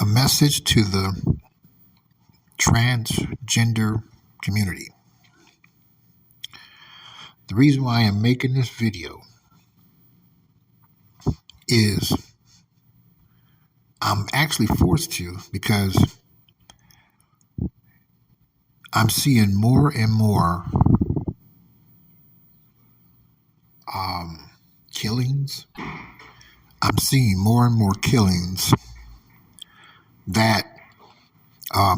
A message to the transgender community. The reason why I'm making this video is I'm actually forced to because I'm seeing more and more killings. I'm seeing more and more killings that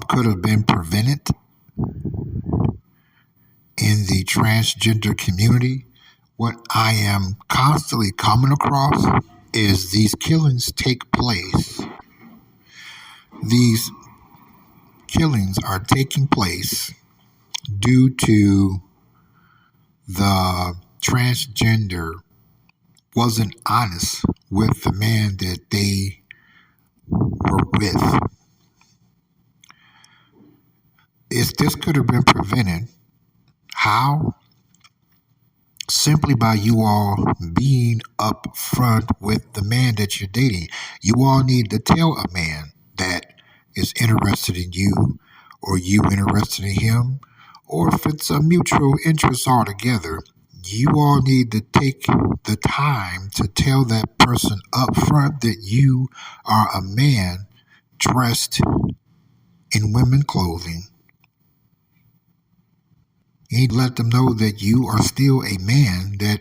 could have been prevented in the transgender community. What I am constantly coming across is these killings take place. These killings are taking place due to the transgender wasn't honest with the man that they were with. If this could have been prevented, how? Simply by you all being upfront with the man that you're dating. You all need to tell a man that is interested in you, or you interested in him, or if it's a mutual interest altogether. You all need to take the time to tell that person up front that you are a man dressed in women's clothing. You need to let them know that you are still a man that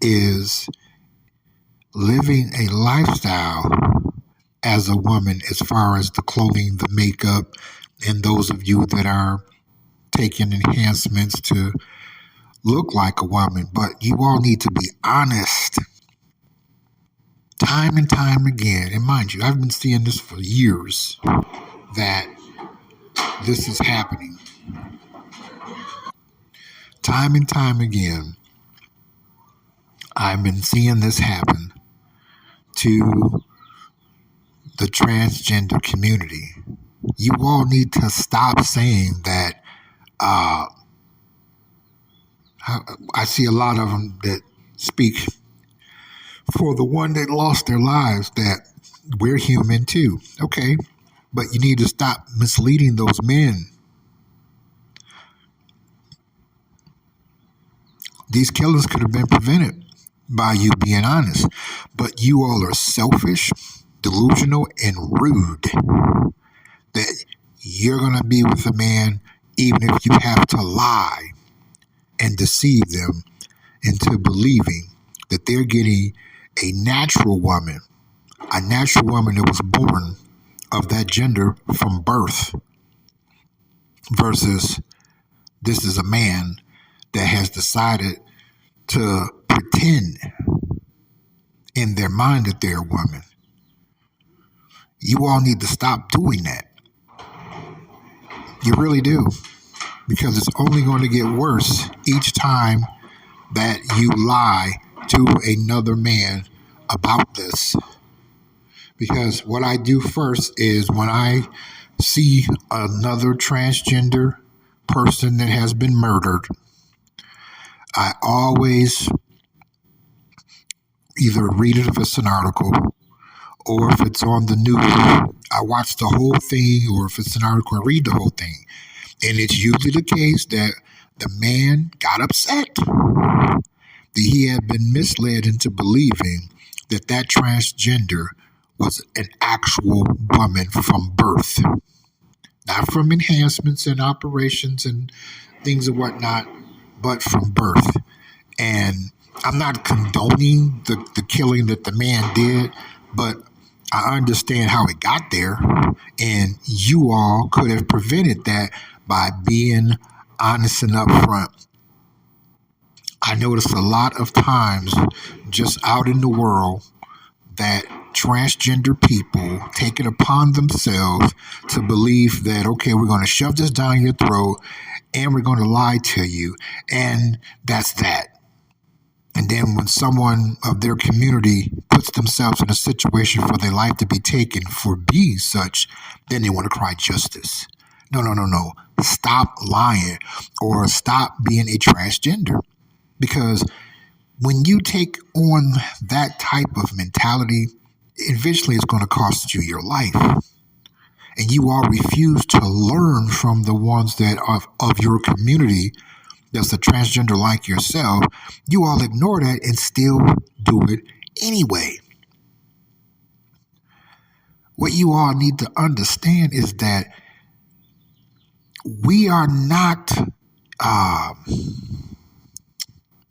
is living a lifestyle as a woman, as far as the clothing, the makeup, and those of you that are taking enhancements to look like a woman. But you all need to be honest time and time again. And mind you, I've been seeing this for years, that this is happening. Time and time again, I've been seeing this happen to the transgender community. You all need to stop saying that. I see a lot of them that speak for the one that lost their lives, that we're human too. Okay, but you need to stop misleading those men. These killings could have been prevented by you being honest, but you all are selfish, delusional, and rude. That you're going to be with a man even if you have to lie and deceive them into believing that they're getting a natural woman that was born of that gender from birth, versus this is a man that has decided to pretend in their mind that they're a woman. You all need to stop doing that. You really do. Because it's only going to get worse each time that you lie to another man about this. Because what I do first is, when I see another transgender person that has been murdered, I always either read it if it's an article, or if it's on the news, I watch the whole thing, or if it's an article, I read the whole thing. And it's usually the case that the man got upset that he had been misled into believing that that transgender was an actual woman from birth. Not from enhancements and operations and things and whatnot, but from birth. And I'm not condoning the killing that the man did, but I understand how it got there. And you all could have prevented that by being honest and upfront. I notice a lot of times just out in the world that transgender people take it upon themselves to believe that, okay, we're going to shove this down your throat and we're going to lie to you, and that's that. And then when someone of their community puts themselves in a situation for their life to be taken for being such, then they want to cry justice. No. Stop lying, or stop being a transgender. Because when you take on that type of mentality, eventually it's going to cost you your life. and you all refuse to learn from the ones that are of your community that's a transgender like yourself, you all ignore that and still do it anyway. What you all need to understand is that we are not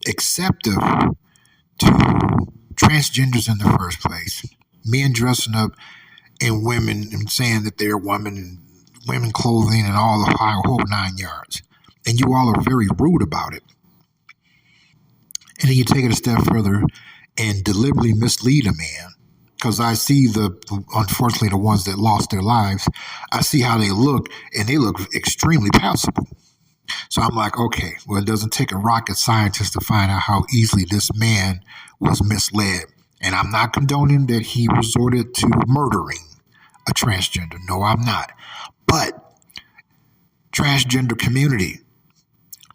acceptive to transgenders in the first place. Men dressing up in women and saying that they're women and women clothing and all the whole 9 yards. And you all are very rude about it. And then you take it a step further and deliberately mislead a man. Because I see unfortunately, the ones that lost their lives, I see how they look, and they look extremely passable. So I'm like, okay, well, it doesn't take a rocket scientist to find out how easily this man was misled. And I'm not condoning that he resorted to murdering a transgender. No, I'm not. But transgender community,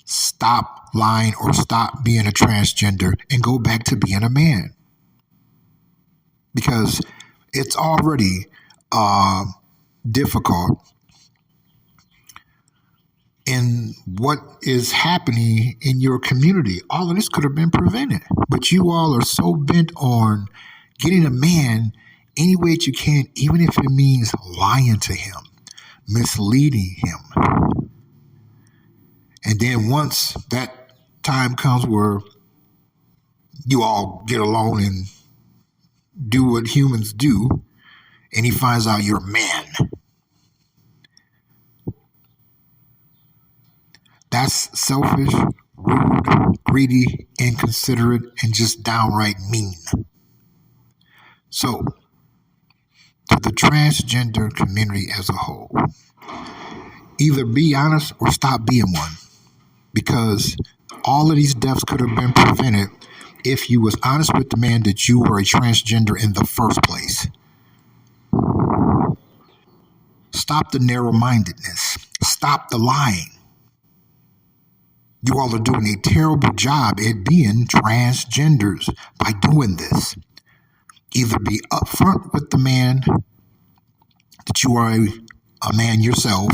stop lying or stop being a transgender and go back to being a man. Because it's already difficult in what is happening in your community. All of this could have been prevented. But you all are so bent on getting a man any way that you can, even if it means lying to him, misleading him. And then once that time comes where you all get along and do what humans do, and he finds out you're a man, that's selfish, rude, greedy, inconsiderate, and just downright mean. So, to the transgender community as a whole, either be honest or stop being one. Because all of these deaths could have been prevented if you was honest with the man that you were a transgender in the first place. Stop the narrow-mindedness. Stop the lying. You all are doing a terrible job at being transgenders by doing this. Either be upfront with the man that you are a man yourself,